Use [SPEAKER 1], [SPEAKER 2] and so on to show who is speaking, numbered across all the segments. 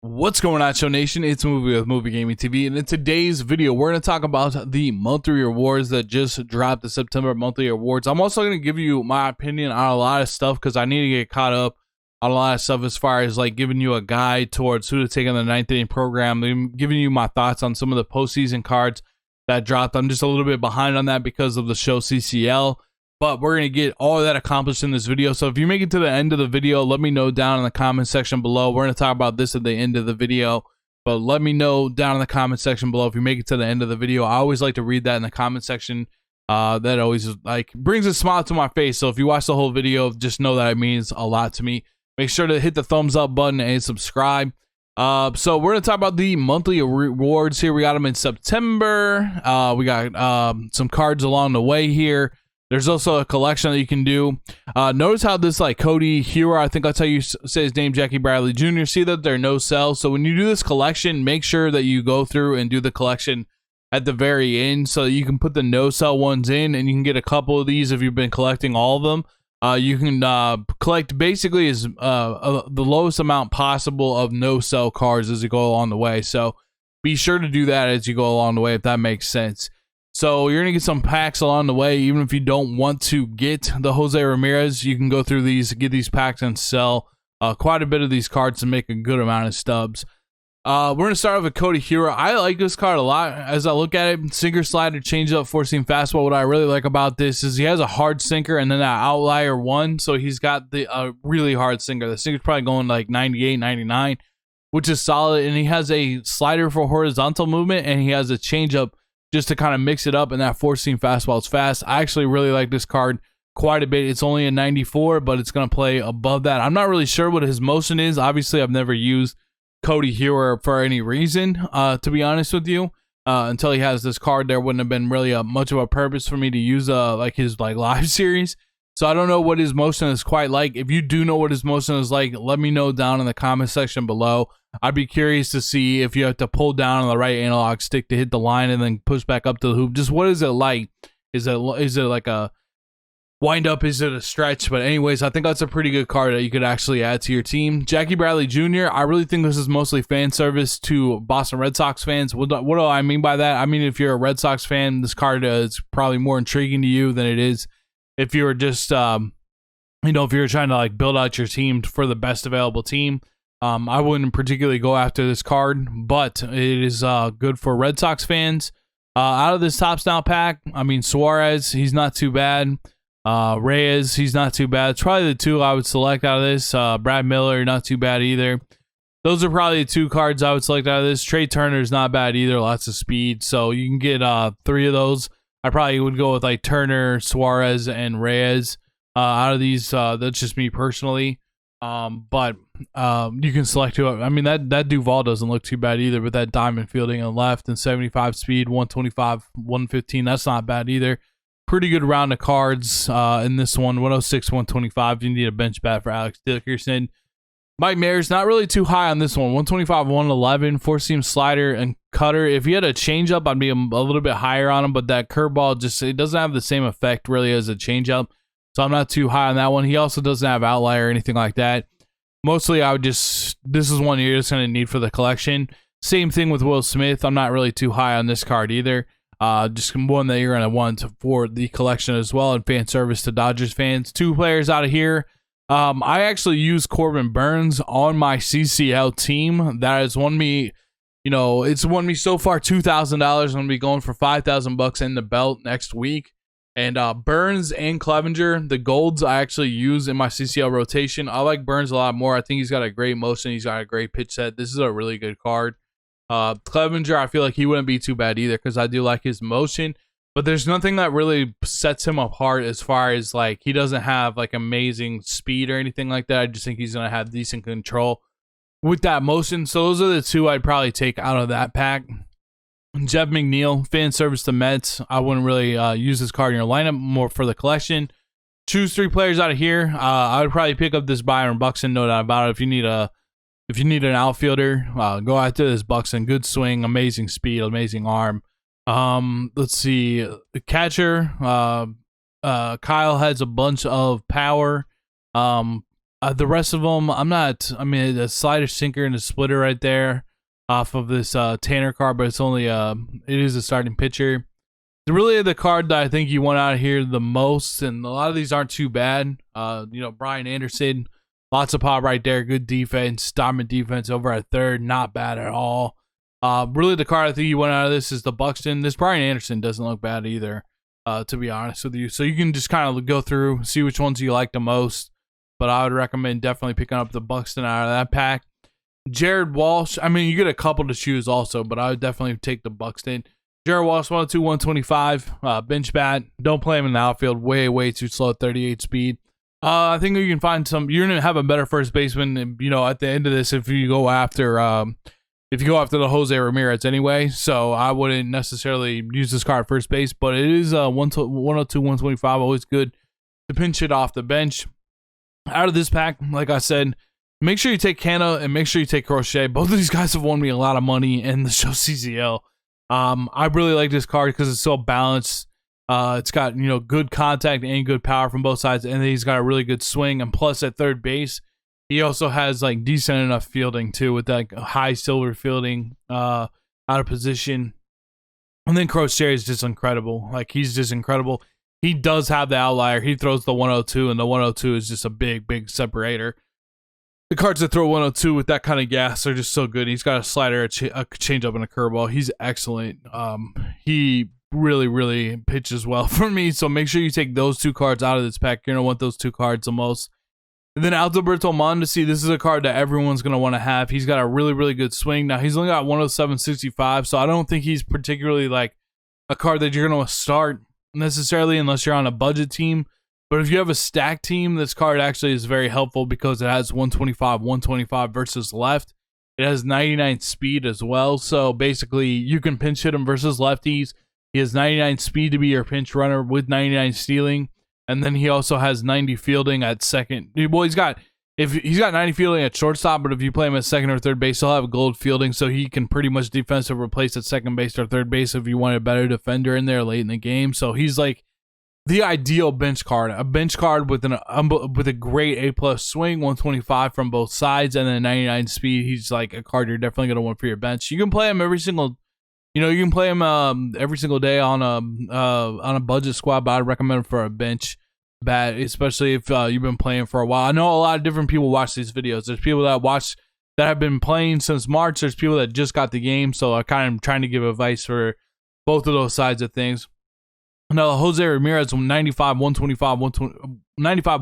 [SPEAKER 1] What's going on, Show Nation? It's Movie with Movie Gaming TV, and in today's video, we're going to talk about the monthly rewards that just dropped, the September monthly rewards. I'm also going to give you my opinion on a lot of stuff because I need to get caught up on a lot of stuff as far as like giving you a guide towards who to take on the ninth inning program. I'm giving you my thoughts on some of the postseason cards that dropped. I'm just a little bit behind on that because of the show CCL. But we're going to get all of that accomplished in this video. So if you make it to the end of the video, let me know down in the comment section below. We're going to talk about this at the end of the video. But let me know down in the comment section below if you make it to the end of the video. I always like to read that in the comment section. That always like brings a smile to my face. So if you watch the whole video, just know that it means a lot to me. Make sure to hit the thumbs up button and subscribe. So we're going to talk about the monthly rewards here. We got them in September. We got some cards along the way here. There's also a collection that you can do. Notice how this like Cody Hero, I think that's how you say his name, Jackie Bradley Jr. See that they're no sell. So when you do this collection, make sure that you go through and do the collection at the very end so you can put the no sell ones in, and you can get a couple of these if you've been collecting all of them. You can collect basically as the lowest amount possible of no sell cards as you go along the way. So be sure to do that as you go along the way, if that makes sense. So you're going to get some packs along the way. Even if you don't want to get the Jose Ramirez, you can go through these, get these packs, and sell quite a bit of these cards to make a good amount of stubs. We're going to start off with Cody Hero. I like this card a lot. As I look at it, sinker, slider, changeup, four-seam fastball. What I really like about this is he has a hard sinker and then that outlier one. So he's got the really hard sinker. The sinker's probably going like 98, 99, which is solid. And he has a slider for horizontal movement, and he has a changeup just to kind of mix it up, and that four-seam fastball is fast. I actually really like this card quite a bit. It's only a 94, but it's going to play above that. I'm not really sure what his motion is. Obviously, I've never used Cody Hero for any reason, to be honest with you. Until he has this card, there wouldn't have been really much of a purpose for me to use like his like live series. So I don't know what his motion is quite like. If you do know what his motion is like, let me know down in the comment section below. I'd be curious to see if you have to pull down on the right analog stick to hit the line and then push back up to the hoop. Just what is it like? Is it like a wind up? Is it a stretch? But anyways, I think that's a pretty good card that you could actually add to your team. Jackie Bradley Jr., I really think this is mostly fan service to Boston Red Sox fans. What do I mean by that? I mean, if you're a Red Sox fan, this card is probably more intriguing to you than it is if you were just, if you're trying to like build out your team for the best available team. I wouldn't particularly go after this card, but it is good for Red Sox fans. Out of this Tops Now pack, I mean, Suarez, he's not too bad. Reyes, he's not too bad. It's probably the two I would select out of this. Brad Miller, not too bad either. Those are probably the two cards I would select out of this. Trey Turner is not bad either. Lots of speed. So you can get three of those. I probably would go with like Turner, Suarez, and Reyes. Out of these, that's just me personally. But you can select who. I mean, that Duvall doesn't look too bad either, but that diamond fielding on the left and 75 speed, 125, 115, that's not bad either. Pretty good round of cards in this one. 106, 125. You need a bench bat for Alex Dickerson. Mike Mayer's not really too high on this one. 125, 111, four-seam slider and cutter. If he had a changeup, I'd be a little bit higher on him, but that curveball it doesn't have the same effect really as a changeup. So I'm not too high on that one. He also doesn't have outlier or anything like that. Mostly I would this is one you're just going to need for the collection. Same thing with Will Smith. I'm not really too high on this card either. Just one that you're going to want for the collection as well, and fan service to Dodgers fans. Two players out of here. I actually use Corbin Burns on my CCL team. That has won me, it's won me so far $2,000. I'm going to be going for $5,000 in the belt next week. And Burns and Clevenger, the golds I actually use in my CCL rotation. I like Burns a lot more. I think he's got a great motion. He's got a great pitch set. This is a really good card. Clevenger, I feel like he wouldn't be too bad either because I do like his motion. But there's nothing that really sets him apart as far as like he doesn't have like amazing speed or anything like that. I just think he's going to have decent control with that motion. So those are the two I'd probably take out of that pack. Jeff McNeil, fan service to Mets. I wouldn't really use this card in your lineup, more for the collection. Choose three players out of here. I would probably pick up this Byron Buxton, no doubt about it. If you need an outfielder, go after this Buxton. Good swing, amazing speed, amazing arm. Let's see, the catcher. Kyle has a bunch of power. The rest of them, I'm not. I mean, a slider, sinker, and a splitter right there off of this Tanner card, but it's only it is a starting pitcher. Really, the card that I think you want out of here the most, and a lot of these aren't too bad. Brian Anderson, lots of pop right there, good defense, dominant defense over at third, not bad at all. Really, the card I think you want out of this is the Buxton. This Brian Anderson doesn't look bad either, to be honest with you. So you can just kind of go through, see which ones you like the most. But I would recommend definitely picking up the Buxton out of that pack. Jared Walsh, I mean, you get a couple to choose also, but I would definitely take the Buxton. Jared Walsh, 102, 125, bench bat. Don't play him in the outfield. Way too slow at 38 speed. I think you can find some. You're gonna have a better first baseman. At the end of this, if you go after the Jose Ramirez anyway. So I wouldn't necessarily use this card at first base, but it is 102, 125. Always good to pinch it off the bench. Out of this pack, like I said, make sure you take Canna and make sure you take Crochet. Both of these guys have won me a lot of money in the show CCL. I really like this card because it's so balanced. It's got good contact and good power from both sides, and then he's got a really good swing. And plus, at third base, he also has like decent enough fielding too, with like high silver fielding, out of position. And then Crochet is just incredible. Like he's just incredible. He does have the outlier. He throws the 102, and the 102 is just a big separator. The cards that throw 102 with that kind of gas are just so good. He's got a slider, a changeup, and a curveball. He's excellent. He really pitches well for me. So make sure you take those two cards out of this pack. You're gonna want those two cards the most. And then Alberto Mondesi, this is a card that everyone's gonna want to have. He's got a really good swing. Now he's only got 107.65, so I don't think he's particularly like a card that you're gonna start necessarily unless you're on a budget team. But if you have a stack team, this card actually is very helpful because it has 125 versus left. It has 99 speed as well. So basically you can pinch hit him versus lefties. He has 99 speed to be your pinch runner with 99 stealing. And then he also has 90 fielding at second. Well, he's got 90 fielding at shortstop, but if you play him at second or third base, he'll have gold fielding, so he can pretty much defensive replace at second base or third base if you want a better defender in there late in the game. So he's like the ideal bench card, a bench card with a great A+ swing, 125 from both sides, and then 99 speed. He's like a card you're definitely gonna want for your bench. You can play him every single day on a budget squad, but I'd recommend him for a bench bat, especially if you've been playing for a while. I know a lot of different people watch these videos. There's people that have been playing since March. There's people that just got the game, so I kind of trying to give advice for both of those sides of things. Now, Jose Ramirez, 95, 125, 125,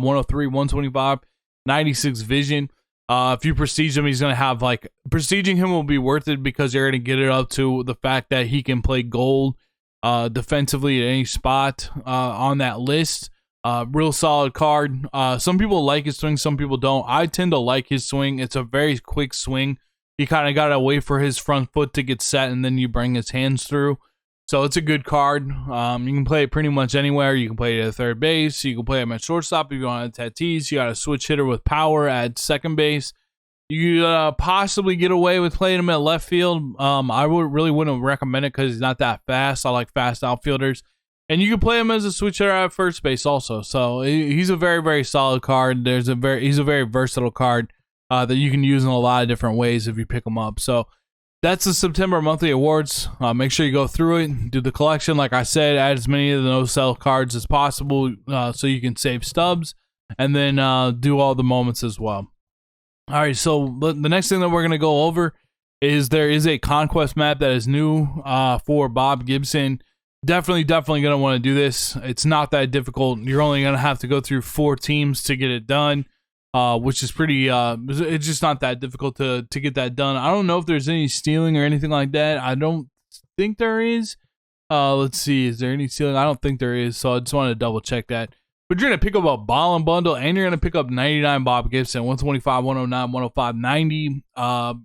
[SPEAKER 1] 103, 125, 96 vision. If you prestige him, he's going to have prestiging him will be worth it because you're going to get it up to the fact that he can play gold defensively at any spot on that list. Real solid card. Some people like his swing, some people don't. I tend to like his swing. It's a very quick swing. You kind of got to wait for his front foot to get set, and then you bring his hands through. So it's a good card. You can play it pretty much anywhere. You can play it at third base. You can play him at shortstop if you want Tatis. You got a switch hitter with power at second base. You possibly get away with playing him at left field. I wouldn't recommend it because he's not that fast. I like fast outfielders. And you can play him as a switch hitter at first base also. So he's a very solid card. He's a very versatile card that you can use in a lot of different ways if you pick him up. So that's the September monthly awards. Make sure you go through it, do the collection. Like I said, add as many of the no-sell cards as possible so you can save stubs, and then do all the moments as well. All right, so the next thing that we're going to go over is there is a conquest map that is new for Bob Gibson. Definitely going to want to do this. It's not that difficult. You're only going to have to go through 4 teams to get it done. Which is pretty, it's just not that difficult to get that done. I don't know if there's any stealing or anything like that. I don't think there is. Let's see, is there any stealing? I don't think there is, so I just wanted to double check that. But you're going to pick up a Ballin' Bundle, and you're going to pick up 99 Bob Gibson, 125, 109, 105, 90.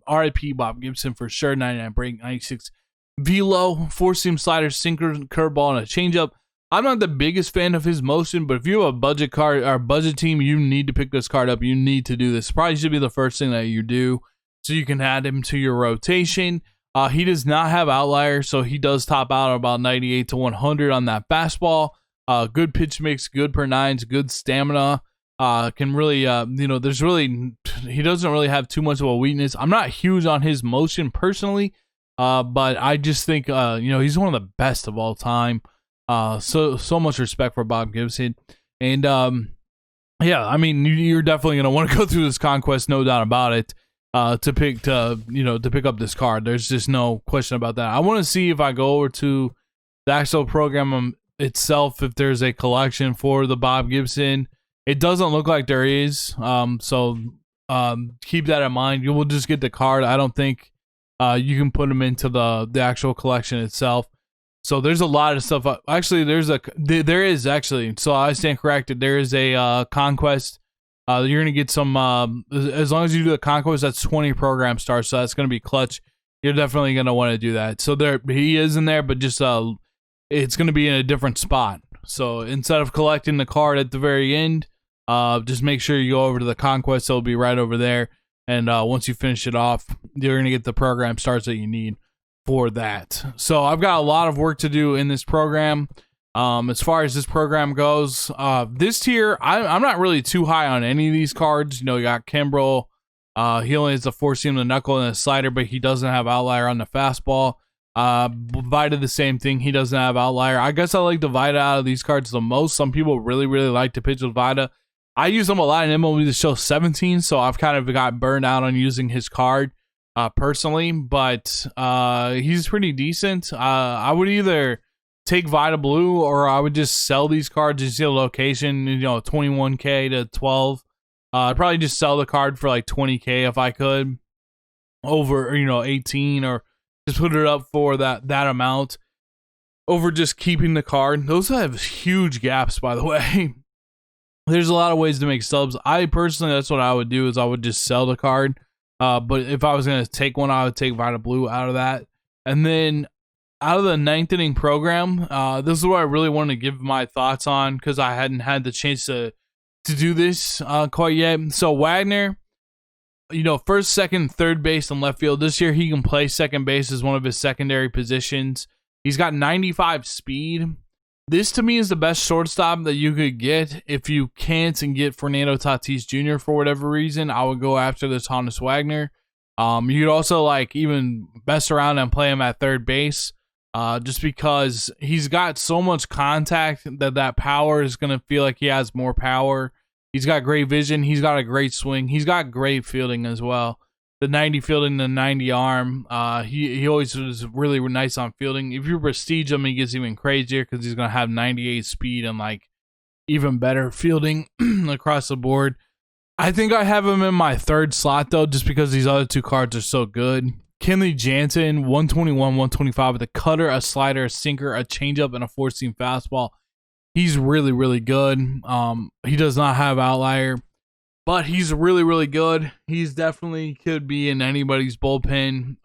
[SPEAKER 1] RIP Bob Gibson for sure, 99 break, 96 velo, 4-seam slider, sinker, curveball, and a changeup. I'm not the biggest fan of his motion, but if you have a budget card or budget team, you need to pick this card up. You need to do this. Probably should be the first thing that you do so you can add him to your rotation. He does not have outliers, so he does top out at about 98 to 100 on that fastball. Good pitch mix, good per nines, good stamina. Can really, there's really, he doesn't really have too much of a weakness. I'm not huge on his motion personally, but I just think, he's one of the best of all time. So much respect for Bob Gibson. And, yeah, I mean, you're definitely going to want to go through this conquest, no doubt about it, to pick up this card. There's just no question about that. I want to see if I go over to the actual program itself, if there's a collection for the Bob Gibson. It doesn't look like there is, so keep that in mind. You will just get the card. I don't think you can put them into the actual collection itself. So there's a lot of stuff. Actually, there is actually. So I stand corrected. There is a conquest. You're gonna get some. As long as you do the conquest, that's 20 program stars. So that's gonna be clutch. You're definitely gonna want to do that. So he is in there, but just it's gonna be in a different spot. So instead of collecting the card at the very end, just make sure you go over to the conquest. It'll be right over there. And once you finish it off, you're gonna get the program stars that you need for that. So I've got a lot of work to do in this program. As far as this program goes, this tier, I'm not really too high on any of these cards. You got Kimbrel. He only has the four seam, the knuckle, and the slider, but he doesn't have outlier on the fastball. Vida, the same thing. He doesn't have outlier. I guess I like the Vida out of these cards the most. Some people really, really like to pitch with Vida. I use him a lot in MLB The Show 17, so I've kind of got burned out on using his card. Personally, but he's pretty decent. I would either take Vida Blue or I would just sell these cards and see a location, 21k to 12. I'd probably just sell the card for like 20k if I could, over 18, or just put it up for that amount over just keeping the card. Those have huge gaps, by the way. There's a lot of ways to make subs. I personally, that's what I would do, is I would just sell the card. But if I was going to take one, I would take Vida Blue out of that. And then out of the 9th inning program, this is what I really want to give my thoughts on, because I hadn't had the chance to do this quite yet. So Wagner, first, second, third base, and left field. This year he can play second base as one of his secondary positions. He's got 95 speed. This, to me, is the best shortstop that you could get. If you can't and get Fernando Tatis Jr. for whatever reason, I would go after this Honus Wagner. You could also even mess around and play him at third base, just because he's got so much contact that power is going to feel like he has more power. He's got great vision. He's got a great swing. He's got great fielding as well. The 90 fielding, the 90 arm. He always was really nice on fielding. If you prestige him, he gets even crazier because he's going to have 98 speed and even better fielding across the board. I think I have him in my third slot though, just because these other two cards are so good. Kenley Jansen, 121, 125 with a cutter, a slider, a sinker, a changeup, and a four-seam fastball. He's really, really good. He does not have outlier, but he's really, really good. He's definitely could be in anybody's bullpen.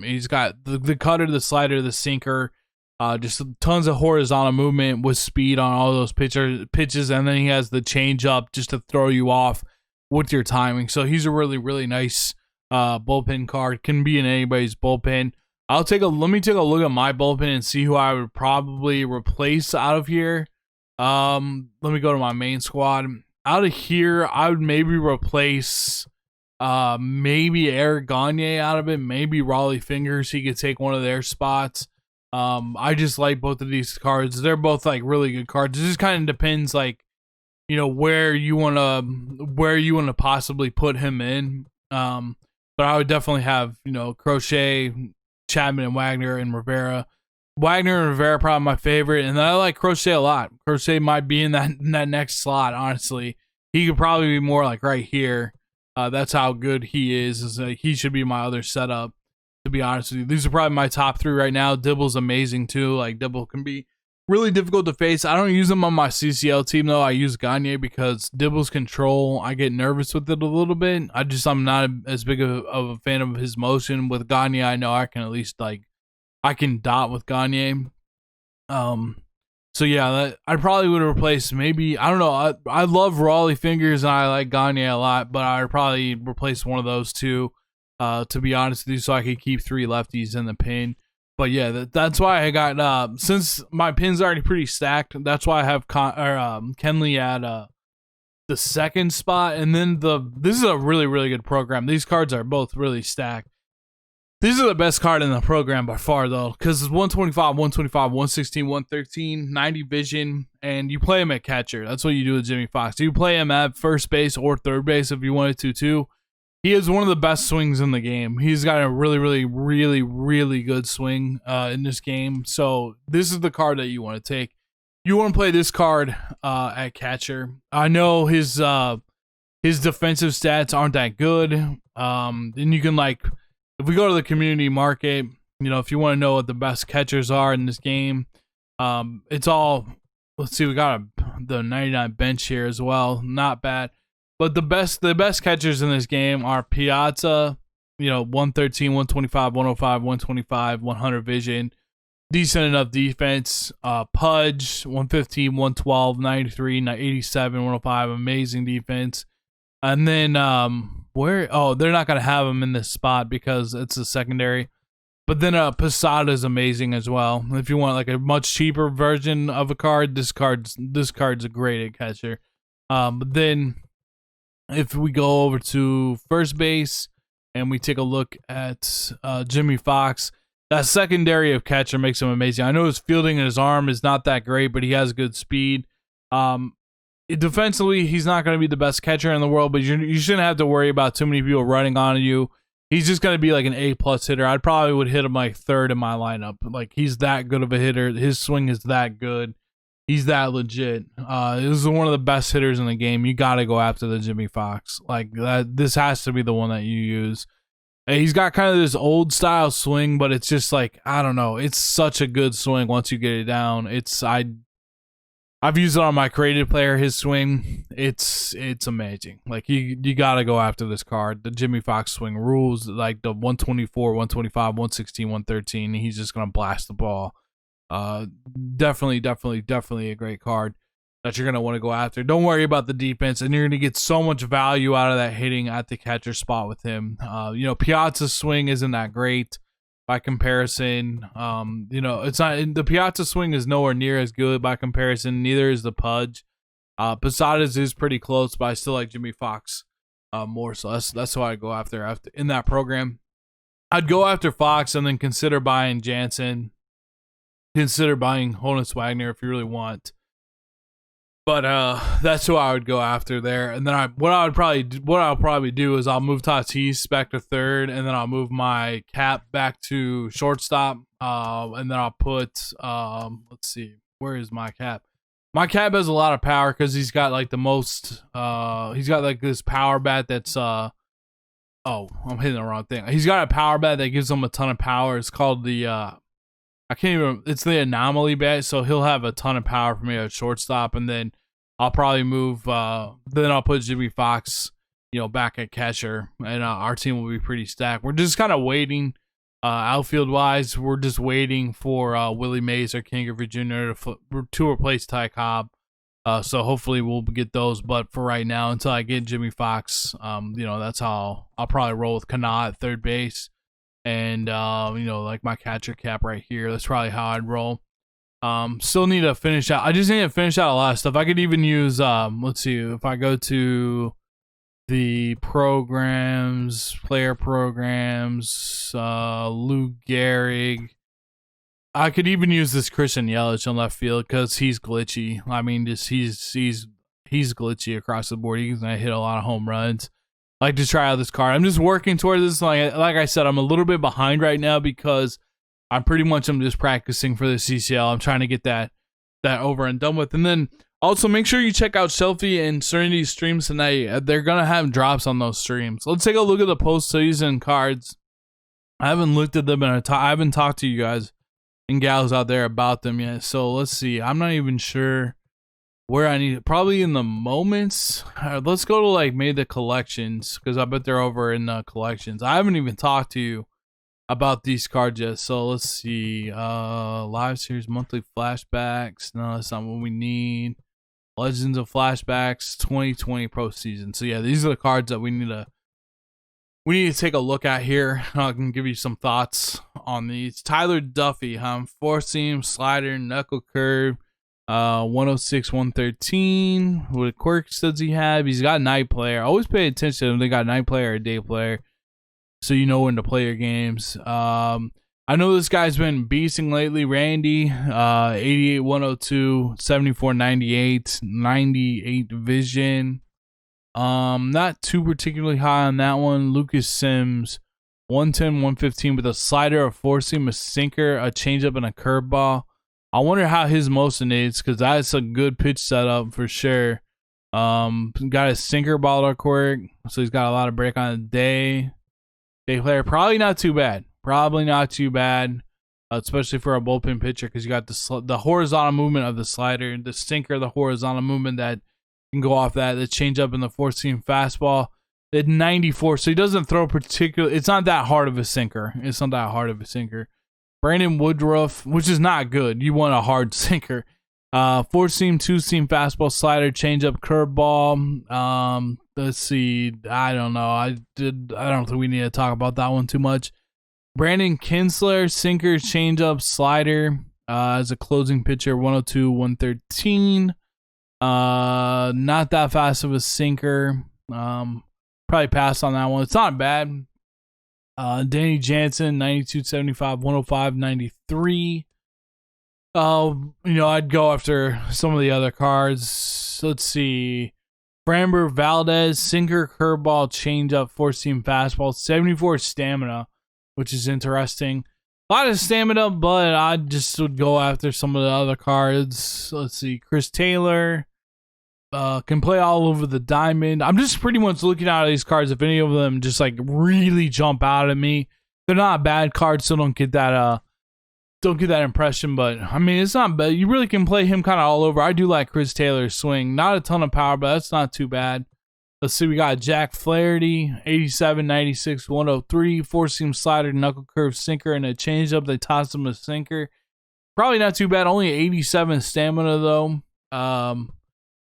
[SPEAKER 1] He's got the cutter, the slider, the sinker, just tons of horizontal movement with speed on all those pitches, and then he has the changeup just to throw you off with your timing. So he's a really, really nice bullpen card. Can be in anybody's bullpen. Let me take a look at my bullpen and see who I would probably replace out of here. Let me go to my main squad. Out of here, I would maybe replace maybe Eric Gagne out of it, maybe Raleigh Fingers. He could take one of their spots. I just like both of these cards. They're both really good cards. It just kind of depends where you want to possibly put him in. But I would definitely have, Crochet, Chapman, and Wagner, and Rivera. Wagner and Rivera are probably my favorite, and I like Crochet a lot. Crochet might be in that next slot, honestly. He could probably be more right here. That's how good he is. He should be my other setup, to be honest with you. These are probably my top three right now. Dibble's amazing, too. Dibble can be really difficult to face. I don't use him on my CCL team, though. I use Gagne because Dibble's control, I get nervous with it a little bit. I'm not as big of a fan of his motion. With Gagne, I know I can at least, I can dot with Gagne. So yeah, I probably would replace maybe, I don't know, I love Raleigh Fingers and I like Gagne a lot, but I would probably replace one of those two, to be honest with you, so I could keep three lefties in the pin. But yeah, that's why I got, since my pin's already pretty stacked, that's why I have Kenley at the second spot, and then this is a really good program. These cards are both really stacked. These are the best card in the program by far, though, because it's 125, 125, 116, 113, 90 vision, and you play him at catcher. That's what you do with Jimmy Fox. You play him at first base or third base if you wanted to, too. He is one of the best swings in the game. He's got a really good swing in this game. So this is the card that you want to take. You want to play this card at catcher. I know his defensive stats aren't that good. And you can, like, if we go to the community market, you know, if you want to know what the best catchers are in this game, it's all, let's see, we got the 99 bench here as well. Not bad. But the best catchers in this game are Piazza, you know, 113, 125, 105, 125, 100 vision. Decent enough defense. Pudge, 115, 112, 93, 87, 105. Amazing defense. And then they're not gonna have him in this spot because it's a secondary. But then Posada is amazing as well. If you want like a much cheaper version of a card, this card's a great catcher. But then if we go over to first base and we take a look at Jimmy Fox, that secondary of catcher makes him amazing. I know his fielding and his arm is not that great, but he has good speed. Defensively, he's not going to be the best catcher in the world, but you shouldn't have to worry about too many people running on you. He's just going to be like an A+ hitter. I probably would hit him like third in my lineup. Like, he's that good of a hitter. His swing is that good. He's that legit. This is one of the best hitters in the game. You got to go after the Jimmy Fox. Like, this has to be the one that you use. He's got kind of this old style swing, but it's just like, I don't know. It's such a good swing once you get it down. I've used it on my creative player, his swing. It's amazing. Like, you got to go after this card. The Jimmy Fox swing rules, like the 124, 125, 116, 113. He's just going to blast the ball. Definitely a great card that you're going to want to go after. Don't worry about the defense, and you're going to get so much value out of that hitting at the catcher spot with him. You know, Piazza's swing isn't that great by comparison. You know, it's not, the Piazza swing is nowhere near as good by comparison. Neither is the Pudge. Posada's is pretty close, but I still like Jimmy Fox more. So that's who I'd go after in that program. I'd go after Fox and then consider buying Jansen. Consider buying Honus Wagner if you really want. But that's who I would go after there. And then what I'll probably do is I'll move Tatis back to third, and then I'll move my cap back to shortstop. And then I'll put let's see, where is my cap? My cap has a lot of power because he's got like the most he's got like this power bat that's oh, I'm hitting the wrong thing. He's got a power bat that gives him a ton of power. It's called the it's the anomaly bat, so he'll have a ton of power for me at shortstop, and then I'll probably move, then I'll put Jimmy Fox, you know, back at catcher, and our team will be pretty stacked. We're just kind of waiting, outfield-wise, we're just waiting for Willie Mays or King Griffey Jr. to replace Ty Cobb, so hopefully we'll get those, but for right now, until I get Jimmy Fox, you know, that's how I'll probably roll with Kanat at third base. And, you know, like my catcher cap right here. That's probably how I'd roll. Still need to finish out. I just need to finish out a lot of stuff. I could even use, let's see, if I go to the programs, player programs, Lou Gehrig. I could even use this Christian Yelich on left field because he's glitchy. I mean, just he's glitchy across the board. He's gonna hit a lot of home runs. I like to try out this card. I'm just working towards this. Like I said, I'm a little bit behind right now because I'm just practicing for the CCL. I'm trying to get that over and done with. And then also make sure you check out Shelfie and Serenity's streams tonight. They're gonna have drops on those streams. Let's take a look at the postseason cards. I haven't looked at them and I haven't talked to you guys and gals out there about them yet. So let's see. I'm not even sure where I need it. Probably in the moments. Let's go to like maybe the collections because I bet they're over in the collections. I haven't even talked to you about these cards yet. So let's see. Live series monthly flashbacks. No, that's not what we need. Legends of Flashbacks 2020 postseason. So yeah, these are the cards that we need to take a look at here. I can give you some thoughts on these. Tyler Duffy, four seam, slider, knuckle curve, 106, 113. What quirks does he have? He's got night player. Always pay attention if they got night player or day player, so you know when to play your games. I know this guy's been beasting lately. Randy, 88, 102, 74, 98, 98 vision. Not too particularly high on that one. Lucas Sims, 110, 115 with a slider, a four seam, a sinker, a changeup, and a curveball. I wonder how his motion is, because that's a good pitch setup for sure. Got a sinker baller quirk, so he's got a lot of break on the day. Day player, probably not too bad. Probably not too bad, especially for a bullpen pitcher, because you got the horizontal movement of the slider, the sinker, the horizontal movement that can go off that, the changeup, and the four seam fastball. At 94, so he doesn't throw particular. It's not that hard of a sinker. It's not that hard of a sinker. Brandon Woodruff, which is not good. You want a hard sinker. Four seam, two seam fastball, slider, changeup, curveball. Let's see. I don't know. I don't think we need to talk about that one too much. Brandon Kinsler, sinker, changeup, slider. As a closing pitcher, 102, 113. Not that fast of a sinker. Probably pass on that one. It's not bad. Danny Jansen, 92, 75, 105, 93. I'd go after some of the other cards. Let's see. Framber Valdez, sinker, curveball, changeup, four seam fastball, 74 stamina, which is interesting. A lot of stamina, but I just would go after some of the other cards. Let's see. Chris Taylor. Can play all over the diamond. I'm just pretty much looking at these cards. If any of them just like really jump out at me, they're not bad cards, so don't get that impression. But I mean, it's not bad. You really can play him kind of all over. I do like Chris Taylor's swing. Not a ton of power, but that's not too bad. Let's see. We got Jack Flaherty, 87, 96, 103, four seam slider, knuckle curve, sinker, and a changeup. They tossed him a sinker. Probably not too bad. Only 87 stamina though.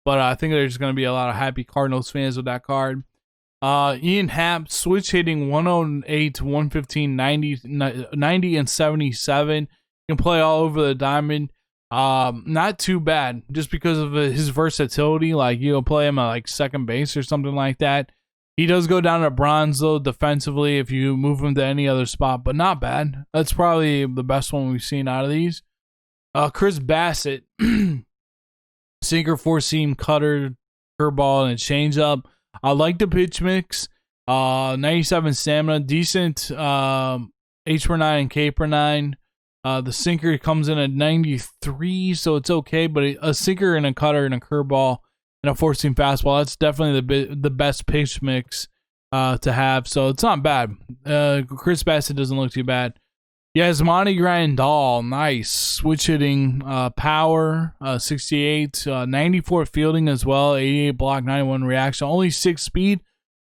[SPEAKER 1] But I think there's going to be a lot of happy Cardinals fans with that card. Ian Happ, switch hitting, 108, 115, 90, and 77. Can play all over the diamond. Not too bad, just because of his versatility. Like, you'll play him at like second base or something like that. He does go down to bronze, though, defensively, if you move him to any other spot. But not bad. That's probably the best one we've seen out of these. Chris Bassett. Sinker, four seam, cutter, curveball, and a changeup. I like the pitch mix. 97 stamina, decent H per 9 and K per 9. The sinker comes in at 93, so it's okay. But a sinker and a cutter and a curveball and a four seam fastball, that's definitely the best pitch mix to have. So it's not bad. Chris Bassett doesn't look too bad. Yasmani Grandal, nice. Switch hitting, power, 68, 94 fielding as well, 88 block, 91 reaction, only 6 speed.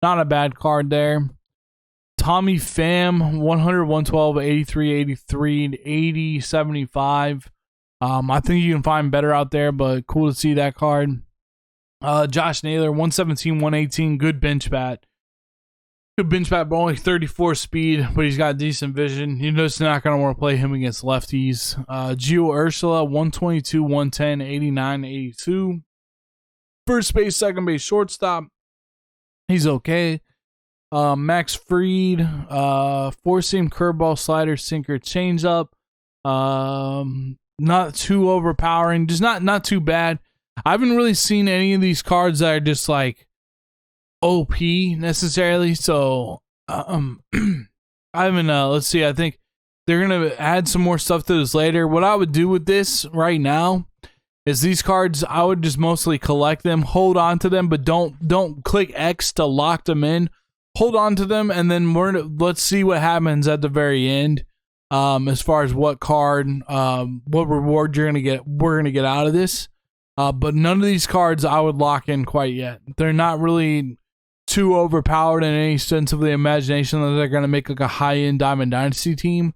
[SPEAKER 1] Not a bad card there. Tommy Pham, 100, 112, 83, 83, 80, 75. I think you can find better out there, but cool to see that card. Josh Naylor, 117, 118, good bench bat. Good bench bat, but only 34 speed, but he's got decent vision. You're just not going to want to play him against lefties. Gio Ursula, 122, 110, 89, 82. First base, second base, shortstop. He's okay. Max Fried, four-seam curveball, slider, sinker, changeup. Not too overpowering, just not too bad. I haven't really seen any of these cards that are just like OP necessarily, so I haven't. Let's see. I think they're gonna add some more stuff to this later. What I would do with this right now is these cards, I would just mostly collect them, hold on to them, but don't click X to lock them in. Hold on to them, and then let's see what happens at the very end. As far as what card, what reward we're gonna get out of this. But none of these cards I would lock in quite yet. They're not really too overpowered in any sense of the imagination that they're gonna make like a high-end Diamond Dynasty team.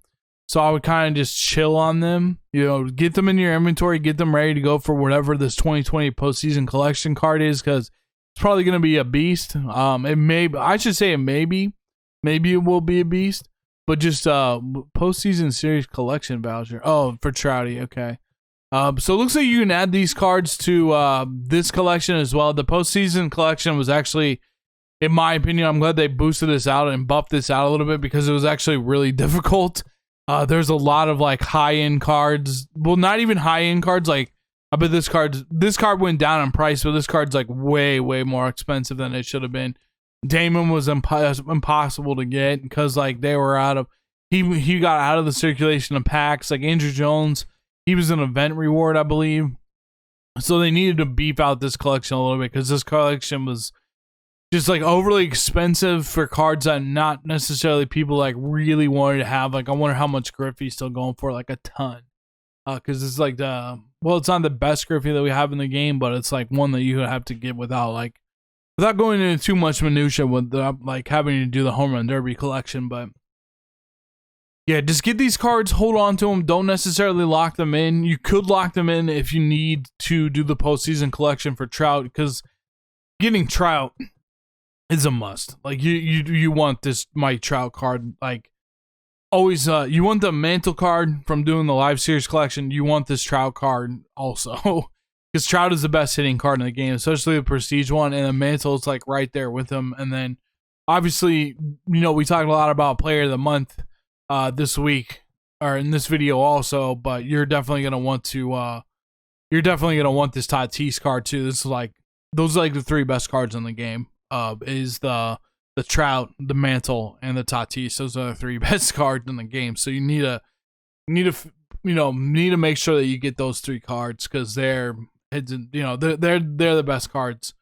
[SPEAKER 1] So I would kind of just chill on them. Get them in your inventory, get them ready to go for whatever this 2020 postseason collection card is, because it's probably going to be a beast. I should say maybe it will be a beast, but just postseason series collection voucher. Oh, for Trouty, okay. So it looks like you can add these cards to this collection as well. The postseason collection was actually, in my opinion, I'm glad they boosted this out and buffed this out a little bit because it was actually really difficult. There's a lot of like high-end cards. Well, not even high-end cards. Like, I bet this card went down in price, but this card's like way more expensive than it should have been. Damon was impossible to get because like they were out of, he got out of the circulation of packs. Like Andrew Jones, he was an event reward, I believe. So they needed to beef out this collection a little bit because this collection was just like overly expensive for cards that not necessarily people like really wanted to have. Like, I wonder how much Griffey's still going for, like a ton. Because it's like well, it's not the best Griffey that we have in the game, but it's like one that you have to get without going into too much minutia with like having to do the home run derby collection. But yeah, just get these cards, hold on to them. Don't necessarily lock them in. You could lock them in if you need to do the postseason collection for Trout, because getting Trout is a must. Like you want this Mike Trout card. Like always, you want the Mantle card from doing the live series collection. You want this Trout card also, because Trout is the best hitting card in the game, especially the Prestige one. And the Mantle is like right there with him. And then obviously, we talked a lot about Player of the Month this week or in this video also, but you're definitely gonna want to this Tatis card too. This is like, those are like the three best cards in the game. Is the Trout, the Mantle, and the Tatis. Those are the three best cards in the game. So you need to make sure that you get those three cards because they're the best cards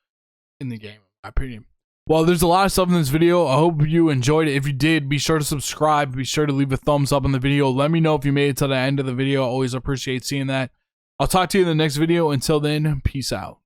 [SPEAKER 1] in the game, in my opinion. Well, there's a lot of stuff in this video. I hope you enjoyed it. If you did, be sure to subscribe. Be sure to leave a thumbs up on the video. Let me know if you made it to the end of the video. I always appreciate seeing that. I'll talk to you in the next video. Until then, peace out.